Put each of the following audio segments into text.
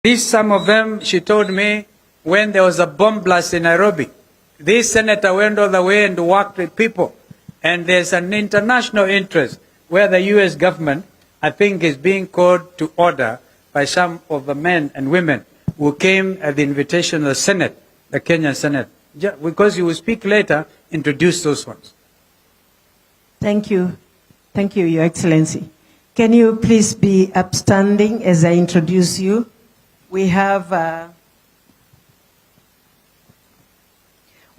These, some of them, she told me, when there was a bomb blast in Nairobi, this senator went all the way and worked with people. And there's an international interest where the U.S. government, I think, is being called to order by some of the men and women who came at the invitation of the Senate, the Kenyan Senate. Because you will speak later, introduce those ones. Thank you. Thank you, Your Excellency. Can you please be upstanding as I introduce you? We have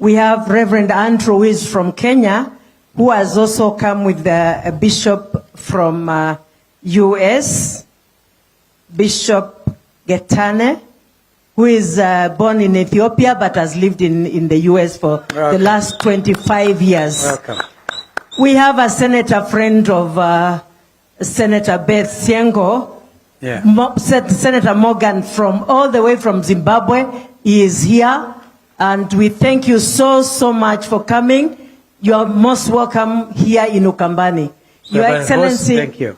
Reverend Andrew, who is from Kenya, who has also come with a bishop from U.S., Bishop Getane, who is born in Ethiopia but has lived in the U.S. for the last 25 years. Welcome. We have a senator friend of Senator Beth Siengo, Senator Morgan, from all the way from Zimbabwe. He is here, and we thank you so much for coming. You are most welcome here in Ukambani. Your Excellency, thank you.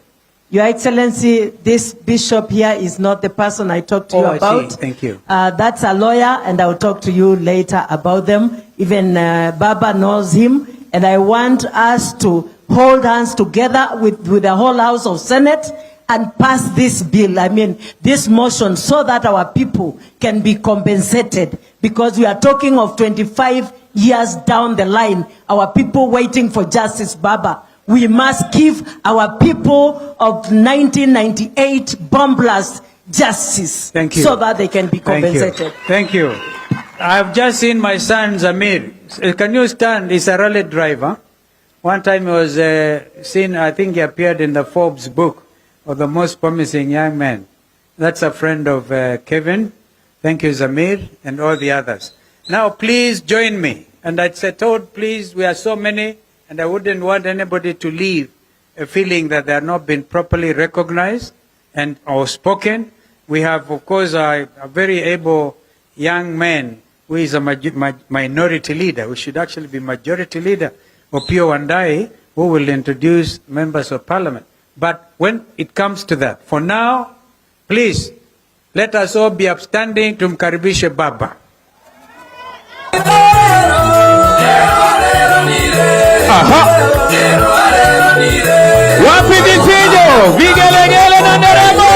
Your Excellency, this bishop here is not the person I talked to you about. I see. Thank you. That's a lawyer, and I will talk to you later about them. Even Baba knows him, and I want us to hold hands together with the whole House of Senate and pass this bill, this motion, so that our people can be compensated, because we are talking of 25 years down the line, our people waiting for justice, Baba. We must give our people of 1998 bomb blast justice. Thank you. So that they can be compensated. Thank you. I've just seen my son Zamir. Can you stand? He's a rally driver. One time he was seen, I think he appeared in the Forbes book of the most promising young men. That's a friend of Kevin. Thank you, Zamir, and all the others. Now, please join me. And I said, please, we are so many, and I wouldn't want anybody to leave a feeling that they are not been properly recognized and or spoken. We have, of course, a very able young man who is a minority leader, who should actually be majority leader, Opio Wandai, who will introduce members of parliament. But when it comes to that, for now, please, let us all be upstanding to mkaribishe Baba. Wapi vifijo, vigelegele na nderemo.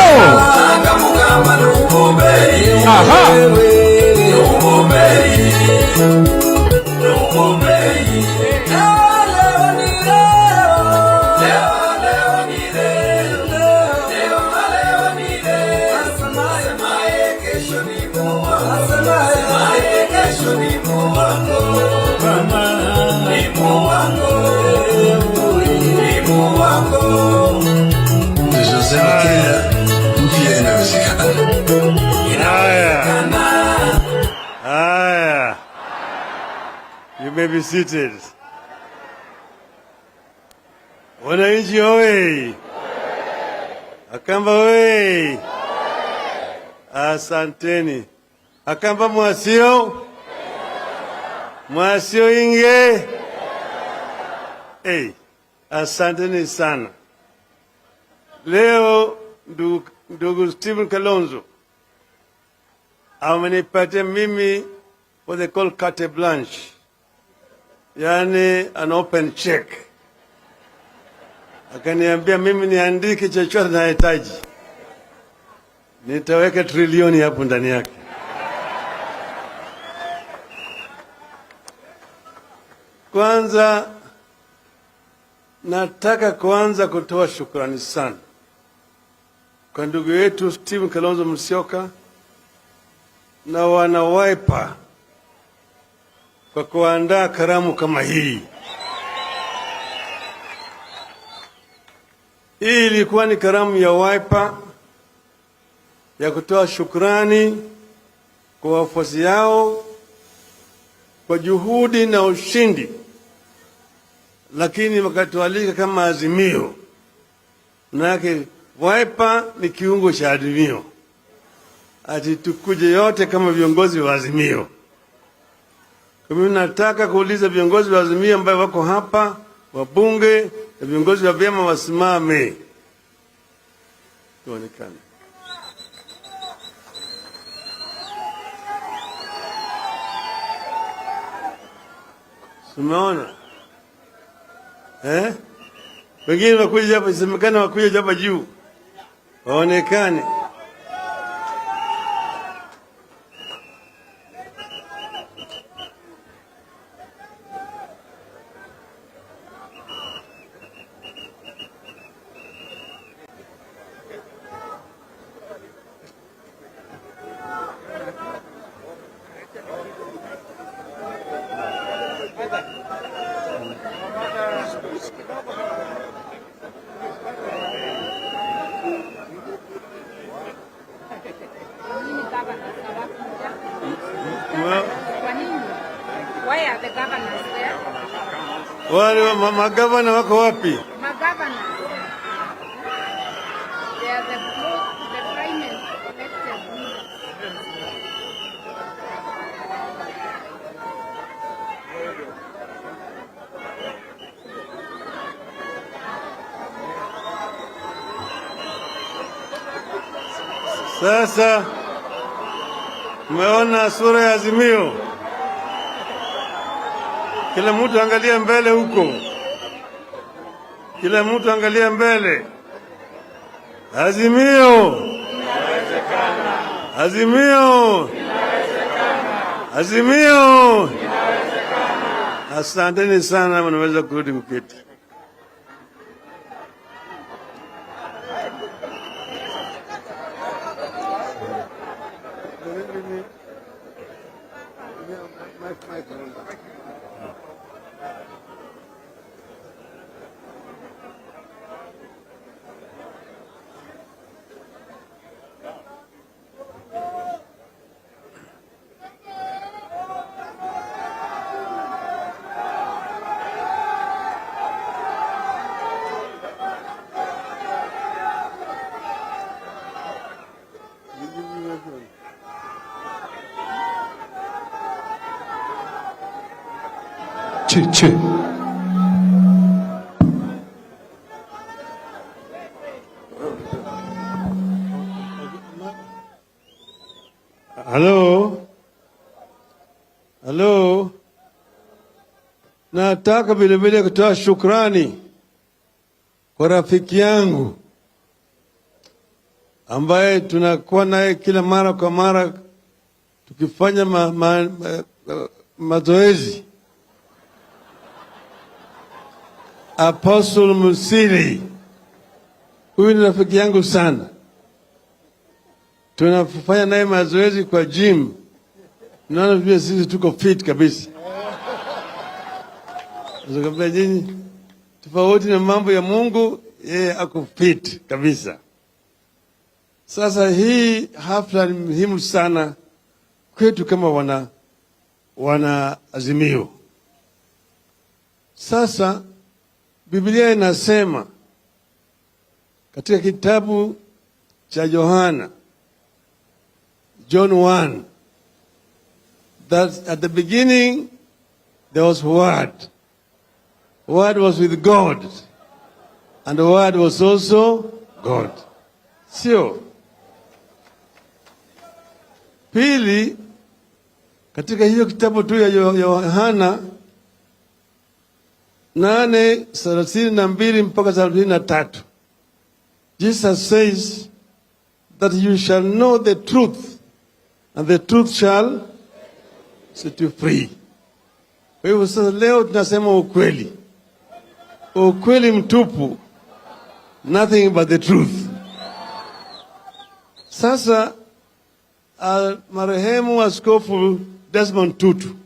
You may be seated. Wananchi oye! Akamba oye! Asanteni. Akamba mwasio? Mwasio inge? Hey, asanteni sana. Leo ndugu Stephen Kalonzo amenipatia mimi what they call carte blanche, yani an open check. Akaniambia mimi niandike chochote nahitaji, nitaweka trilioni hapo ndani yake. Kwanza nataka kutoa shukrani sana kwa ndugu yetu Stephen Kalonzo Musyoka na wana Wiper kwa kuandaa karamu kama hii. Hii ilikuwa ni karamu ya Wiper ya kutoa shukrani kwa wafuasi yao kwa juhudi na ushindi, lakini wakatualika kama Azimio. Manake Wiper ni kiungo cha Azimio, ati tukuje yote kama viongozi wa Azimio. Kwa mimi nataka kuuliza viongozi wa Azimio ambao wako hapa, wabunge na viongozi wa vyama wasimame. Tuonekane. Umeona? Wengine wakuja hapa, isemekana wakuja hapa juu. Waonekane. Why are the governors there? Wale magavana wako wapi? Magavana. They are the prime elected leaders. Sasa umeona sura ya Azimio. Kila mtu angalia mbele huko. Kila mtu angalia mbele. Azimio. Inawezekana. Azimio. Inawezekana. Azimio. Inawezekana. Asanteni sana, mnaweza kurudi mketi. Che. Halo. Nataka vile kutoa shukrani kwa rafiki yangu ambaye tunakuwa naye kila mara kwa mara tukifanya mazoezi. Apostle Musili. Huyu ni rafiki yangu sana. Tunafanya naye mazoezi kwa gym. Naona vile sisi tuko fit kabisa. Ndio nyinyi tofauti na mambo ya Mungu, yeye ako fit kabisa. Sasa hii hafla ni muhimu sana kwetu kama wana Azimio. Sasa Biblia inasema katika kitabu cha Yohana, John 1, that at the beginning there was Word. Word was with God, and the Word was also God. Sio? Pili, katika hiyo kitabu tu ya Yohana 8:32 mpaka 33, Jesus says that you shall know the truth, and the truth shall set you free. Kwa hivyo sasa leo tunasema ukweli. Ukweli mtupu. Nothing but the truth. Sasa marehemu Askofu Desmond Tutu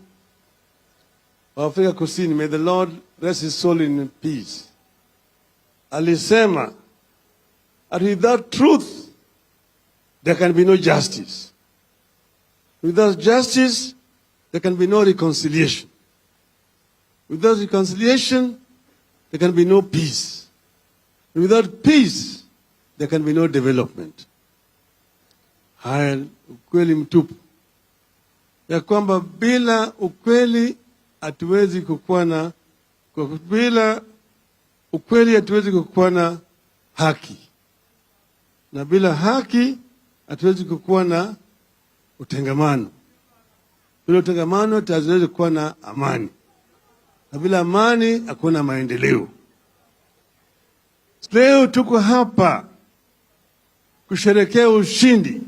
wa Afrika Kusini, may the Lord rest his soul in peace, alisema that without truth there can be no justice. Without justice there can be no reconciliation. Without reconciliation there can be no peace. Without peace there can be no development. Haya ukweli mtupu, ya kwamba bila ukweli hatuwezi kukuwa na, bila ukweli hatuwezi kukuwa na haki, na bila haki hatuwezi kukuwa na utengamano. Bila utengamano hatuwezi kuwa na amani. na bila amani hakuna maendeleo. Leo tuko hapa kusherehekea ushindi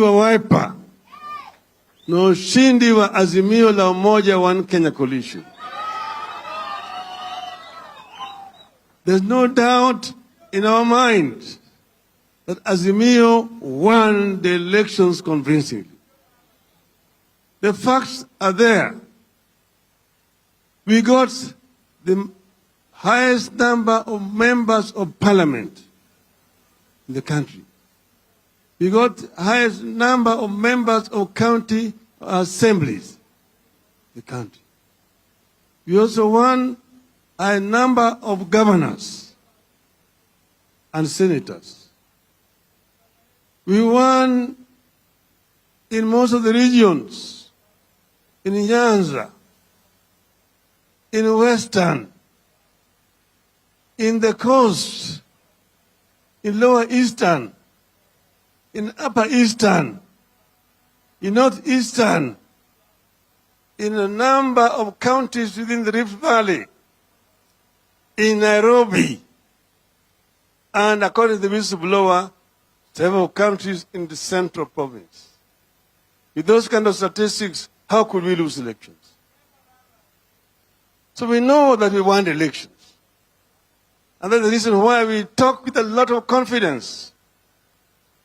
wa Wiper na ushindi wa Azimio la Umoja One Kenya Coalition. There's no doubt in our mind that Azimio won the elections convincingly. The facts are there. We got the highest number of members of parliament in the country. We got the highest number of members of county assemblies in the country. We also won a number of governors and senators. We won in most of the regions, in Nyanza, in Western, in the coast, in Lower Eastern, in Upper Eastern, in Northeastern, in a number of counties within the Rift Valley, in Nairobi, and according to the whistleblower, several countries in the Central Province. With those kind of statistics, how could we lose elections? So we know that we won elections. And that's the reason why we talk with a lot of confidence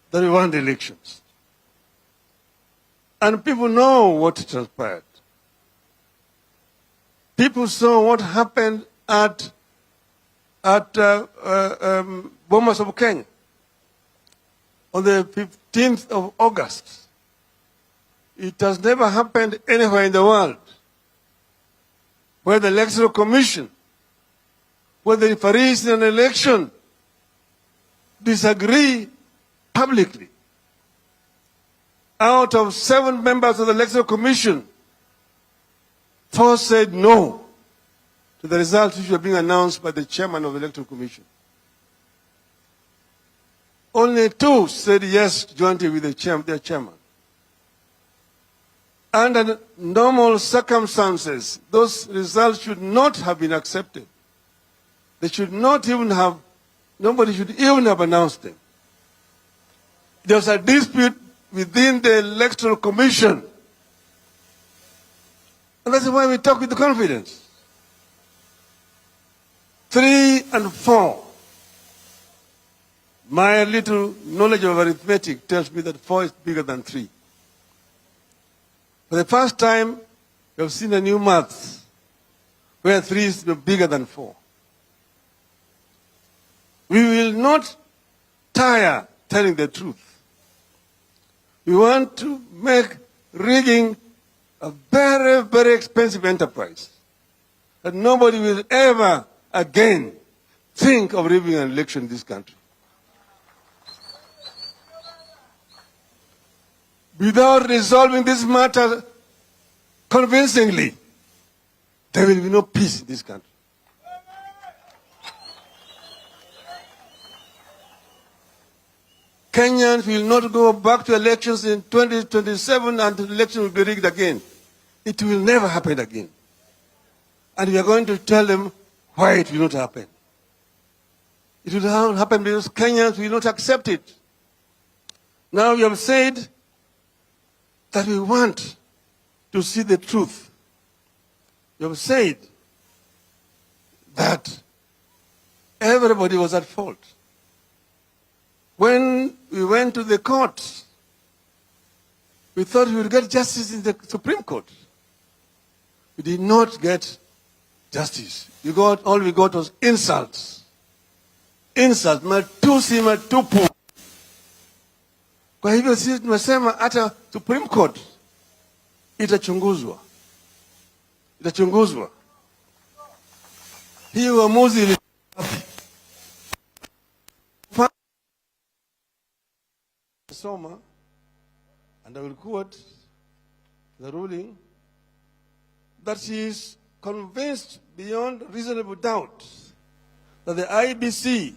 that we won the elections. And people know what transpired. People saw what happened at Bomas of Kenya on the 15th of August. It has never happened anywhere in the world where the Electoral Commission, where the referees in an election disagree publicly. Out of 7 members of the Electoral Commission, 4 said no to the results which were being announced by the chairman of the Electoral Commission. Only 2 said yes jointly with their chairman. Under normal circumstances, those results should not have been accepted. They should not even have, nobody should even have announced them. There was a dispute within the Electoral Commission. And that's why we talk with confidence. 3 and 4. My little knowledge of arithmetic tells me that 4 is bigger than 3. For the first time, we have seen a new math where 3 is bigger than 4. We will not tire telling the truth. We want to make rigging a very, very expensive enterprise that nobody will ever again think of rigging an election in this country. Without resolving this matter convincingly, there will be no peace in this country. Kenyans will not go back to elections in 2027 and the election will be rigged again. It will never happen again. And we are going to tell them why it will not happen. It will not happen because Kenyans will not accept it. Now we have said that we want to see the truth. We have said that everybody was at fault. When we went to the court, we thought we would get justice in the Supreme Court. We did not get justice. All we got was insults. Insults, matusi matupu. Kwa hivyo sisi tumesema hata Supreme Court itachunguzwa. Hii uamuzi ili Soma, and I will quote the ruling, that she is convinced beyond reasonable doubt that the IBC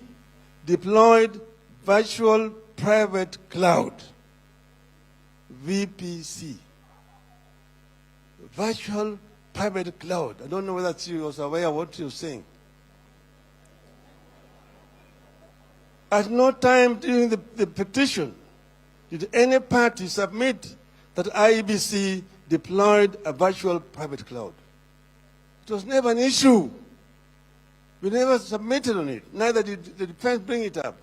deployed virtual private cloud, VPC, virtual private cloud. I don't know whether you was aware of what you're saying. At no time during the petition did any party submit that IEBC deployed a virtual private cloud. It was never an issue. We never submitted on it. Neither did the defense bring it up.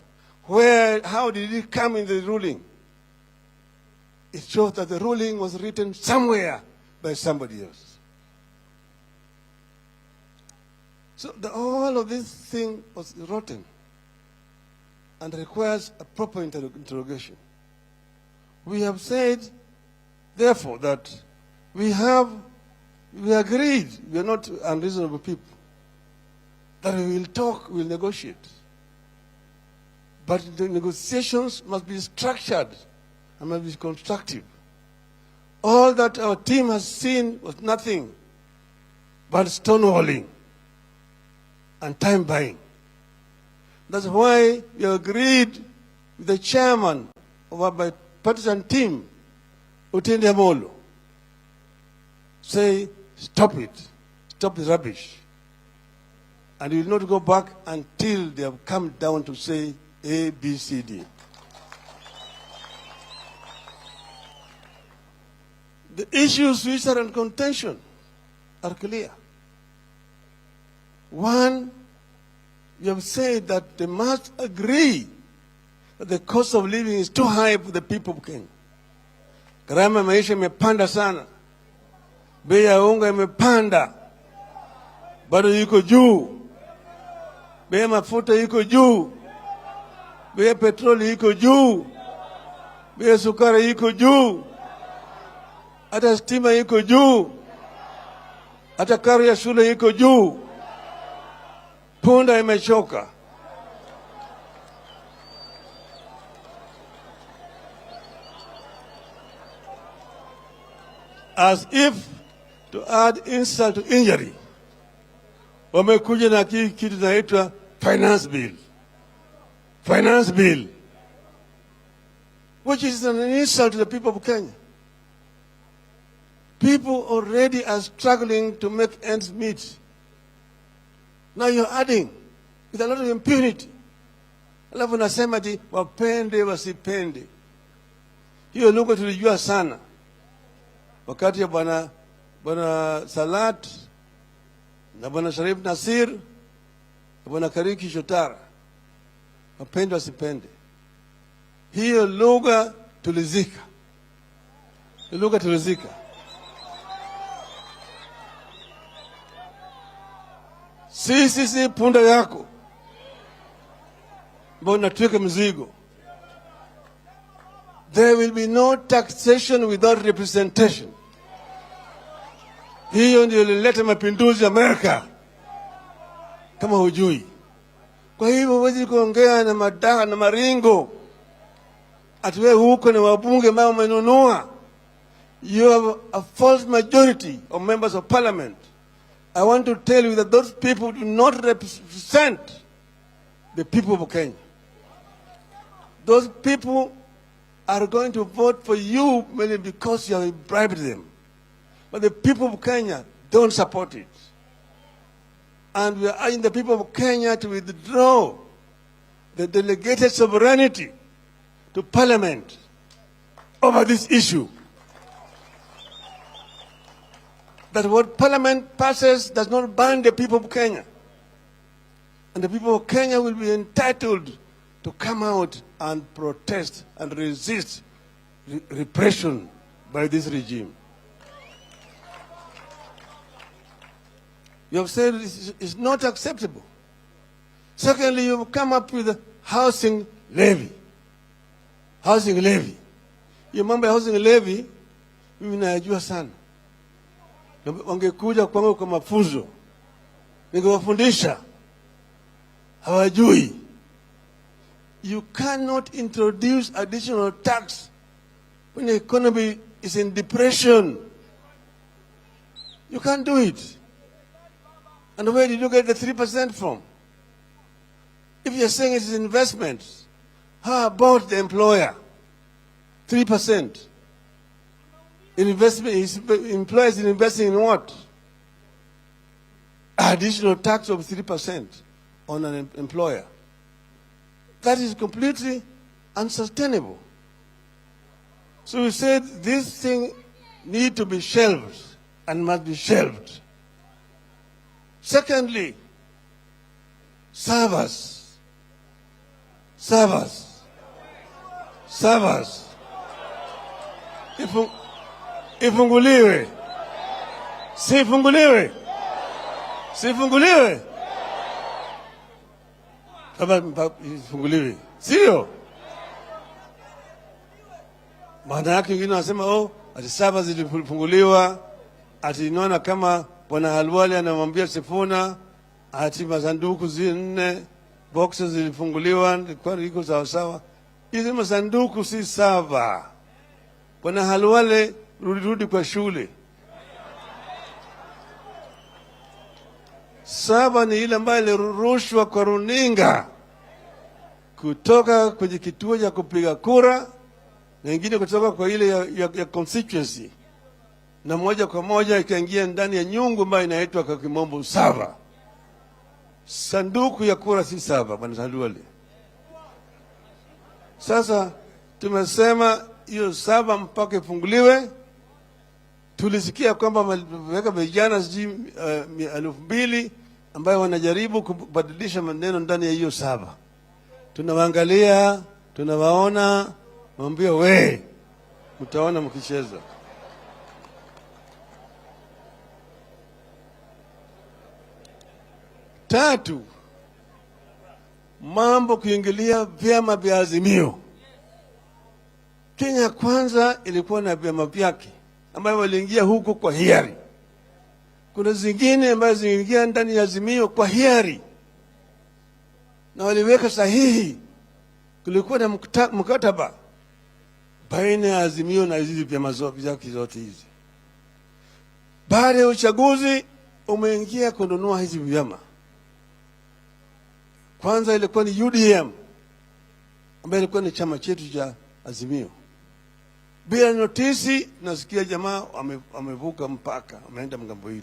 How did it come in the ruling? It shows that the ruling was written somewhere by somebody else. So all of this thing was rotten and requires a proper interrogation. We have said, therefore, that we agreed, we are not unreasonable people, that we will talk, we will negotiate. But the negotiations must be structured and must be constructive. All that our team has seen was nothing but stonewalling and time buying. That's why we agreed with the chairman of our bipartisan team, Utende Amolo, say, stop it, stop the rubbish. And we will not go back until they have come down to say A, B, C, D. The issues which are in contention are clear. One, you have said that they must agree that the cost of living is too high for the people of Kenya. Gharama ya maisha imepanda sana. Bei ya unga imepanda. Bado yuko juu. Bei ya mafuta yuko juu. Bei ya petroli yuko juu. Bei ya sukari yuko juu. Hata stima yuko juu. Hata karo ya shule yuko juu. Punda imechoka. As if to add insult to injury, wamekuja na kitu inaitwa finance bill. Finance bill, which is an insult to the people of Kenya. People already are struggling to make ends meet. Now you're adding with a lot of impunity. Alafu nasema ati wapende wasipende. Hiyo lugha tulijua sana wakati ya bwana Salat na bwana Sharif Nasir na bwana Kariki Shotara. Wapende wasipende. Hiyo lugha tulizika. Lugha tulizika. Si punda yako. Mbona tuweke mzigo. There will be no taxation without representation. Hiyo ndio ilileta mapinduzi Amerika. Kama hujui. Kwa hivyo huwezi kuongea na madaha na maringo. Atuwe huko na wabunge ambao wamenunua. You have a false majority of members of parliament. I want to tell you that those people do not represent the people of Kenya. Those people are going to vote for you mainly because you have bribed them. But the people of Kenya don't support it. And we are urging the people of Kenya to withdraw the delegated sovereignty to parliament over this issue. That what parliament passes does not bind the people of Kenya. And the people of Kenya will be entitled to come out and protest and resist repression by this regime. You have said it's not acceptable. Secondly, you have come up with a housing levy. Housing levy. You remember housing levy? Mimi najua sana. Wangekuja kwangu kwa mafunzo. Ningewafundisha. Hawajui. You cannot introduce additional tax when the economy is in depression. You can't do it. And where did you get the 3% from? If you're saying it's investments, how about the employer? 3%. Investment, employers investing in what? additional tax of 3% on an employer. That is completely unsustainable. So we said this thing need to be shelved and must be shelved. Secondly, servers. Ifunguliwe. Sifunguliwe. Kama ifunguliwe. Sio? Maana yake wengine wanasema ati saba zilifunguliwa, ati inaona kama Bwana Halwali anamwambia Sifuna ati masanduku 4 boxes zilifunguliwa kwa iko sawa sawa. Hizi masanduku si saba. Bwana Halwali rudi kwa shule. Saba ni ile ambayo ilirushwa kwa runinga kutoka kwenye kituo cha kupiga kura na ingine kutoka kwa ile ya constituency, na moja kwa moja ikaingia ndani ya nyungu ambayo inaitwa kwa kimombo saba. Sanduku ya kura si saba, Bwana Halwali. Sasa tumesema hiyo saba mpaka ifunguliwe. Tulisikia kwamba wameweka vijana 2,000 ambayo wanajaribu kubadilisha maneno ndani ya hiyo saba. Tunawaangalia, tunawaona, mwambie mtaona mkicheza. Tatu, mambo kuingilia vyama vya Azimio. Kenya Kwanza ilikuwa na vyama vyake ambayo waliingia huko kwa hiari. Kuna zingine ambazo ziliingia ndani ya Azimio kwa hiari na waliweka sahihi. Kulikuwa na mkataba baina ya Azimio na hizi vyama zote hizi. Baada ya uchaguzi umeingia kununua hizi vyama. Kwanza ilikuwa ni UDM ambayo ilikuwa ni chama chetu cha Azimio. Bila notisi nasikia jamaa wamevuka mpaka, wameenda ngambo ile.